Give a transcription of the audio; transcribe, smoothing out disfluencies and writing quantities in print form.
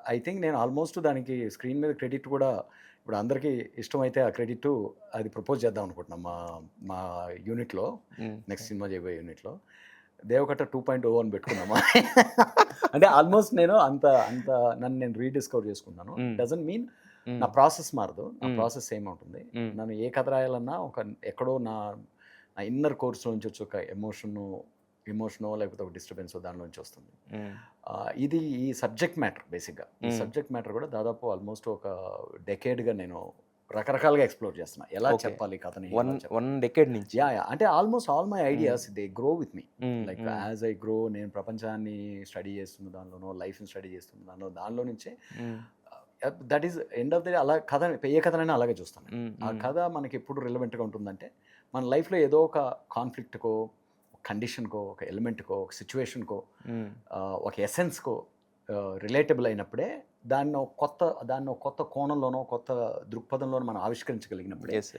I think నేను almost దానికి screen మీద క్రెడిట్ కూడా ఇప్పుడు అందరికీ ఇష్టమైతే ఆ క్రెడిట్ అది ప్రపోజ్ చేద్దాం అనుకుంటున్నాం మా మా యూనిట్‌లో. నెక్స్ట్ సినిమా చేయబోయే యూనిట్‌లో. దేవకట్ట 2.0 అని పెట్టుకుందామా? అంటే ఆల్మోస్ట్ నేను అంత అంత నన్ను నేను రీడిస్కవర్ చేసుకున్నాను. హ్మ్. డజంట్ మీన్ హ్మ్. నా ప్రాసెస్ మారదు. నా హ్మ్. ప్రాసెస్ సేమ్ ఉంటుంది. హ్మ్. నన్ను ఏ కథ రాయాలన్నా ఒక ఎక్కడో నా నా ఇన్నర్ కోర్స్‌లో నుంచి వచ్చే ఒక ఎమోషనో లేకపోతే ఒక డిస్టర్బెన్సో దానిలోంచి వస్తుంది. హ్మ్. ఇది ఈ సబ్జెక్ట్ మ్యాటర్ బేసిక్‌గా. ఈ హ్మ్. సబ్జెక్ట్ మ్యాటర్ కూడా దాదాపు ఆల్మోస్ట్ ఒక డెకేడ్‌గా నేను రకరకాలుగా ఎక్స్‌ప్లోర్ చేస్తున్నా. ఎలా ఓకే. చెప్పాలి కథని? 1, ఎలా 1 చెప్పాలి? డెకేడ్ నుంచి. యాహ్! అంటే ఆల్మోస్ట్ ఆల్ మై హ్మ్. Ideas they grow with me. హ్మ్. లైక్ హ్మ్. యాస్ ఐ గ్రో నేను ప్రపంచాన్ని స్టడీ చేస్తున్న దానిలోనో, లైఫ్‌ని స్టడీ చేస్తున్న దానిలో నుంచే హ్మ్. That is end of the day అలా కథ ఏ కథనైనా అలాగే చూస్తాను నేను. హ్మ్. ఆ హ్మ్. కథ మనకెప్పుడు రిలవెంట్‌గా ఉంటుందంటే, మన లైఫ్‌లో ఏదో ఒక కాన్‌ఫ్లిక్ట్‌కో, కండిషన్‌కో, ఒక ఎలిమెంట్‌కో, ఒక సిట్యుయేషన్‌కో హ్మ్. ఒక ఎసెన్స్‌కో రిలేటబుల్ అయినప్పుడే దాన్నో కొత్త కోణంలోనో, కొత్త దృక్పథంలోనో మనం ఆవిష్కరించగలిగినప్పుడే యెస్.